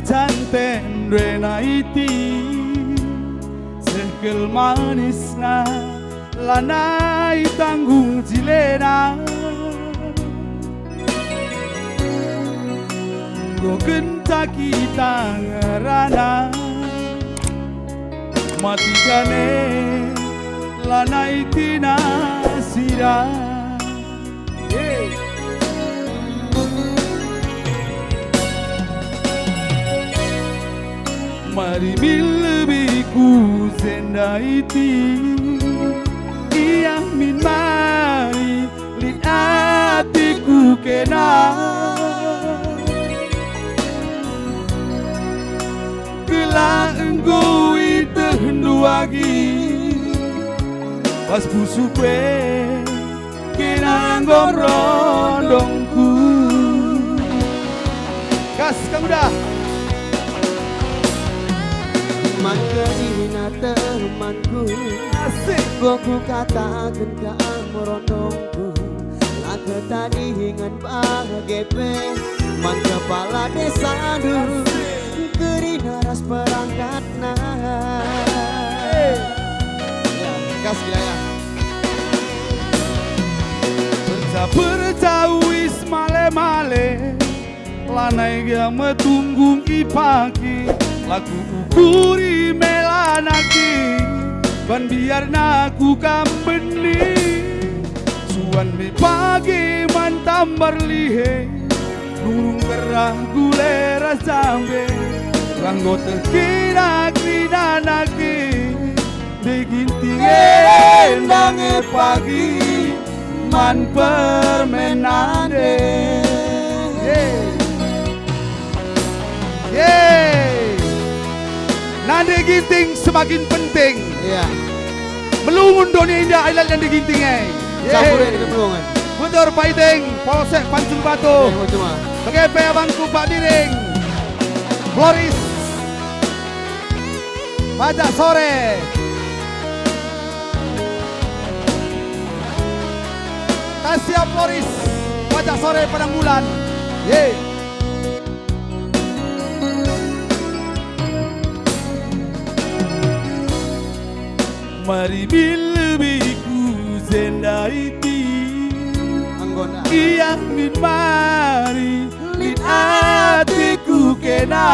janten rena iti sekel manisna lanai tanggung jilena go genta kita ngerana matigane lanai tina sira. Mari milbiku zenda iti iya min mari liatiku kena kela engkau itu duagi pas busukwe kena ngorondongku kas kamu dah Mangkehina temanku asik Goku katakan ke amrondongku Lagu tadi ingat bahagia Man kepala desa dulu Kerina ras perangkat nah Ya, gas gila ya Berjauh male-male lanai dia metunggung ipaki lagu ukuri melanaki ban biar naku kambeni suan me pagi mantambar lihe burung kerah gulera sambe ranggo terkira krida naki diginting endange pagi man permenande Nande ginting semakin penting. Iya. Melungun dunia indah ailat nande ginting Campur ini melungun. Motor fighting Polsek Pancung Batu. PGP Abangku Pak Diring. Floris. Pajak sore. Tasya Floris. Pajak sore Padang Bulan. Mari bilbiku zenda iti Anggona iya min mari lin atiku kena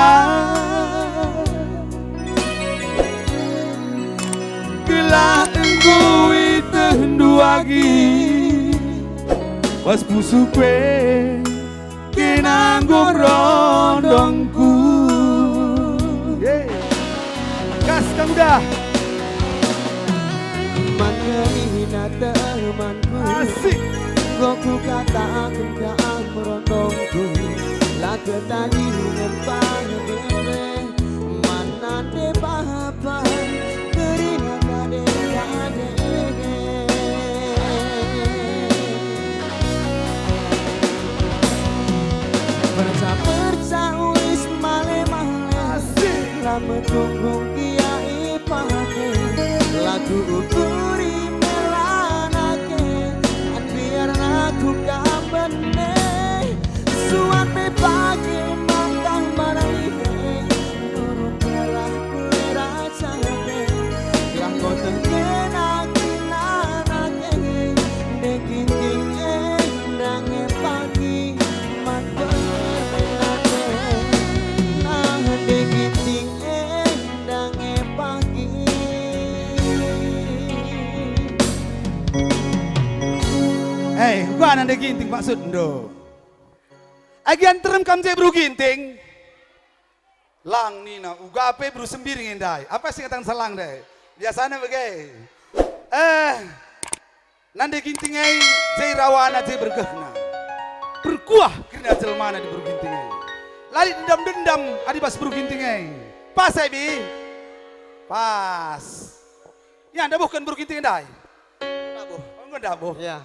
gelah engkau itu duagi pas pusukwe kena ngorondongku gas kamu dah Mangkehina temanku asik Goku katakan ke amrondongku Lagu tadi ngempang dene Mana de bahapa Kerina kade-kade Bersa-bersa wis male-male asik Lama tunggu kiai pake Lagu ukuri melanake An biar aku kambene Suan me pagi mantang maralihe Nurung kerah kulera cabe Yang kau tengkena kinanake Dekinting endange pagi Man permenate Nah dekinting endange pagi gua nande ginting maksud ndo. Agian terem kamje bro ginting. Lang nina ugape bro sembiring endai. Apa sih katan selang deh? Biasanya begitu. Nande ginting ai jai rawana jai bergehna. Berkuah kena jelmana di bro ginting ai. Lali dendam-dendam adi pas bro ginting ai. Pas bi. Pas. Ya anda bukan bro ginting endai. Dabuh. Enggak dabuh. Ya.